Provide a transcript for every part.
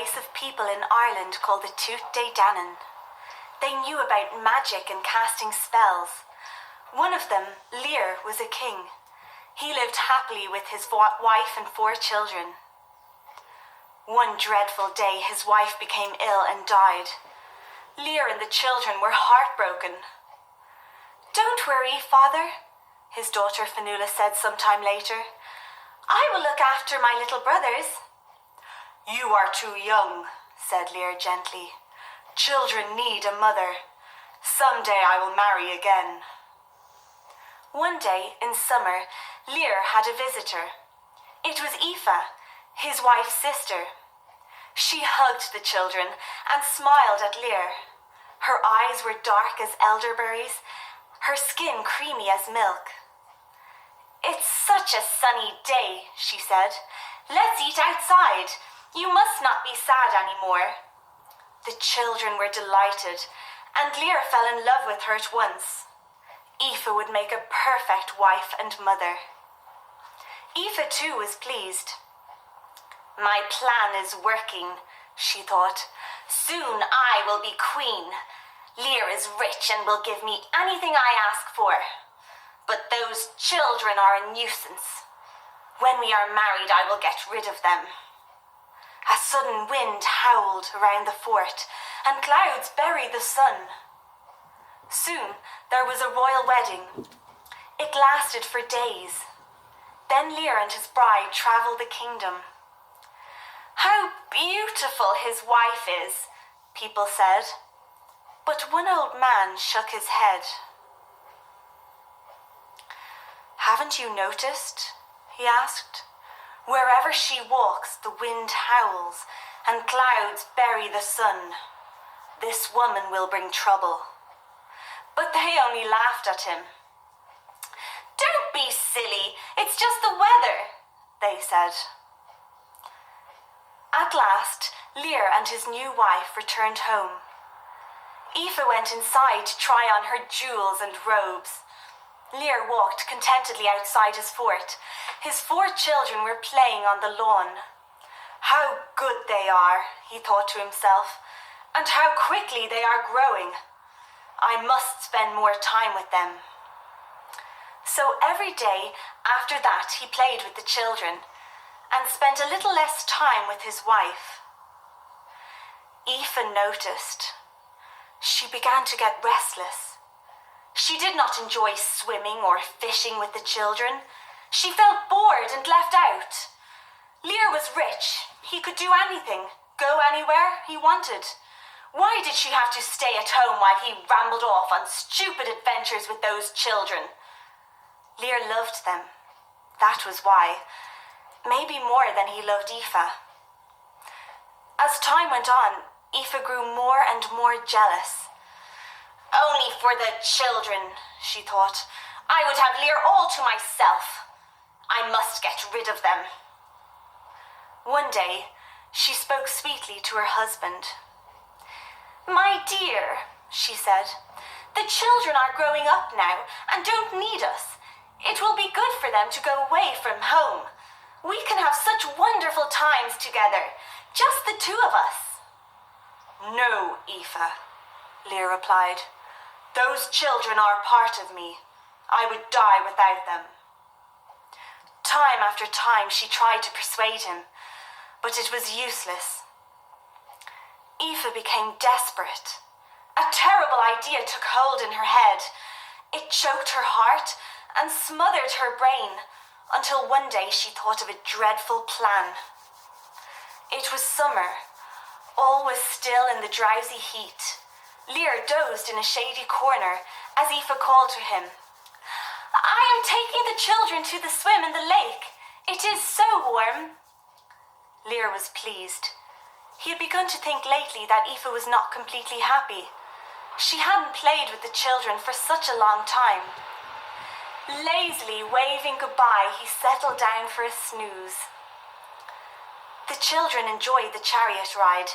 race of people in Ireland called the Tuat de Danann. They knew about magic and casting spells. One of them, Lir, was a king. He lived happily with his wife and 4 children. One dreadful day, his wife became ill and died. Lir and the children were heartbroken. "Don't worry, father," his daughter Fionnuala said sometime later. "I will look after my little brothers." "You are too young," said Lir gently. "Children need a mother. Someday I will marry again." One day in summer, Lir had a visitor. It was Aoife, his wife's sister. She hugged the children and smiled at Lir. Her eyes were dark as elderberries, her skin creamy as milk. "It's such a sunny day," she said. "Let's eat outside. You must not be sad anymore." The children were delighted, and Lir fell in love with her at once. Aoife would make a perfect wife and mother. Aoife too was pleased. "My plan is working," she thought. "Soon I will be queen. Lir is rich and will give me anything I ask for. But those children are a nuisance. When we are married, I will get rid of them." A sudden wind howled around the fort, and clouds buried the sun. Soon there was a royal wedding. It lasted for days. Then Lir and his bride travelled the kingdom. "How beautiful his wife is," people said. But one old man shook his head. "Haven't you noticed?" he asked. "Wherever she walks, the wind howls, and clouds bury the sun. This woman will bring trouble." But they only laughed at him. "Don't be silly, it's just the weather," they said. At last, Lir and his new wife returned home. Aoife went inside to try on her jewels and robes. Lir walked contentedly outside his fort. His 4 children were playing on the lawn. "How good they are," he thought to himself, "and how quickly they are growing. I must spend more time with them." So every day after that he played with the children and spent a little less time with his wife. Aoife noticed. She began to get restless. She did not enjoy swimming or fishing with the children. She felt bored and left out. Lir was rich. He could do anything, go anywhere he wanted. Why did she have to stay at home while he rambled off on stupid adventures with those children? Lir loved them. That was why. Maybe more than he loved Aoife. As time went on, Aoife grew more and more jealous. "Only for the children," she thought. "I would have Lir all to myself. I must get rid of them." One day, she spoke sweetly to her husband. "My dear," she said, "the children are growing up now and don't need us. It will be good for them to go away from home. We can have such wonderful times together, just the 2 of us." "No, Aoife," Lir replied. "Those children are part of me. I would die without them." Time after time she tried to persuade him, but it was useless. Aoife became desperate. A terrible idea took hold in her head. It choked her heart and smothered her brain until one day she thought of a dreadful plan. It was summer. All was still in the drowsy heat. Lir dozed in a shady corner as Aoife called to him. "I am taking the children to the swim in the lake. It is so warm." Lir was pleased. He had begun to think lately that Aoife was not completely happy. She hadn't played with the children for such a long time. Lazily waving goodbye, he settled down for a snooze. The children enjoyed the chariot ride.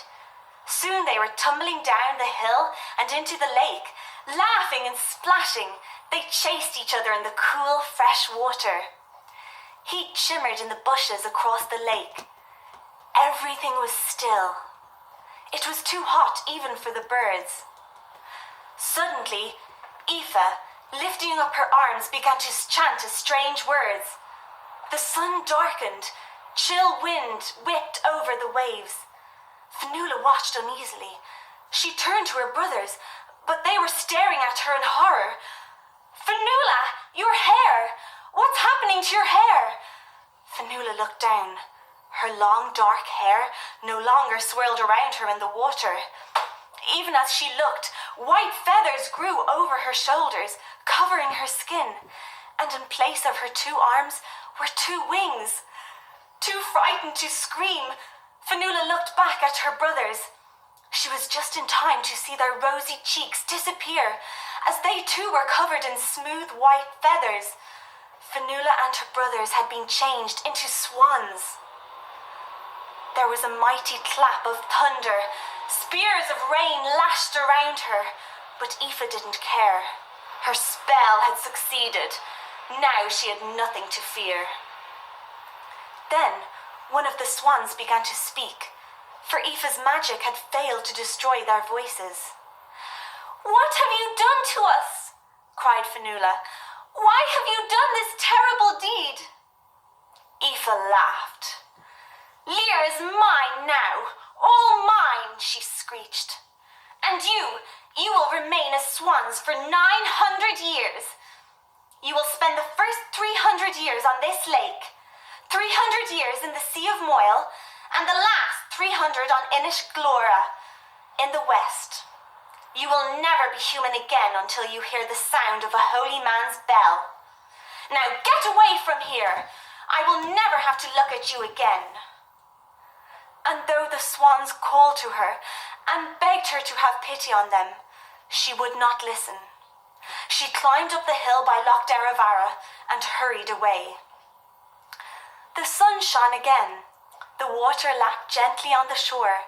Soon they were tumbling down the hill and into the lake. Laughing and splashing, they chased each other in the cool, fresh water. Heat shimmered in the bushes across the lake. Everything was still It was too hot even for the birds. Suddenly, Aoife, lifting up her arms, began to chant strange words. The sun darkened. Chill wind whipped over the waves. Fionnuala watched uneasily. She turned to her brothers, but they were staring at her in horror. "Fionnuala, your hair! What's happening to your hair?" Fionnuala looked down. Her long dark hair no longer swirled around her in the water. Even as she looked, white feathers grew over her shoulders, covering her skin, and in place of her 2 arms were 2 wings. Too frightened to scream, Fionnuala looked back at her brothers. She was just in time to see their rosy cheeks disappear as they too were covered in smooth white feathers. Fionnuala and her brothers had been changed into swans. There was a mighty clap of thunder. Spears of rain lashed around her, but Aoife didn't care. Her spell had succeeded. Now she had nothing to fear. Then one of the swans began to speak, for Aoife's magic had failed to destroy their voices. "What have you done to us?" cried Fionnuala. "Why have you done this terrible deed?" Aoife laughed. "Lir is mine now, all mine," she screeched. "And you will remain as swans for 900 years. You will spend the first 300 years on this lake, 300 years in the Sea of Moyle, and the last 300 on Inish Glora in the west. You will never be human again until you hear the sound of a holy man's bell. Now get away from here. I will never have to look at you again." And though the swans called to her and begged her to have pity on them, she would not listen. She climbed up the hill by Loch Derravara and hurried away. The sun shone again. The water lapped gently on the shore,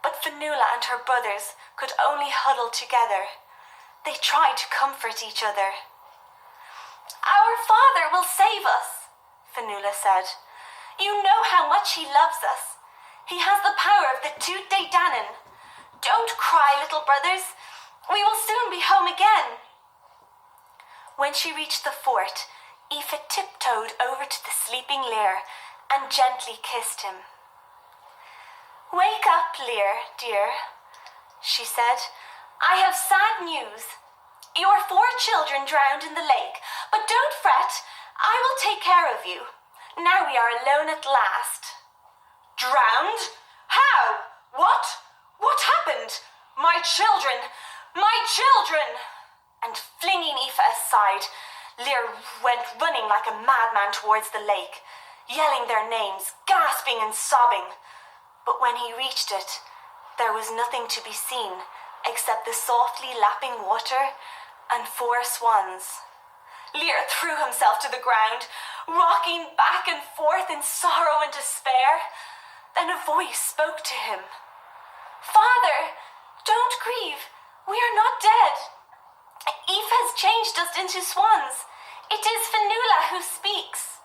but Fionnuala and her brothers could only huddle together. They tried to comfort each other. "Our father will save us," Fionnuala said. "You know how much he loves us. He has the power of the Tút de Danann. Don't cry, little brothers. We will soon be home again." When she reached the fort, Aoife tiptoed over to the sleeping Lir and gently kissed him. "Wake up, Lir, dear," she said. "I have sad news. Your 4 children drowned in the lake, but don't fret. I will take care of you. Now we are alone at last." "Drowned? How? What? What happened? My children! My children!" And flinging Aoife aside, Lir went running like a madman towards the lake, yelling their names, gasping and sobbing. But when he reached it, there was nothing to be seen except the softly lapping water and 4 swans. Lir threw himself to the ground, rocking back and forth in sorrow and despair. Then a voice spoke to him. "Father, don't grieve. We are not dead. Aoife has changed us into swans. It is Fionnuala who speaks."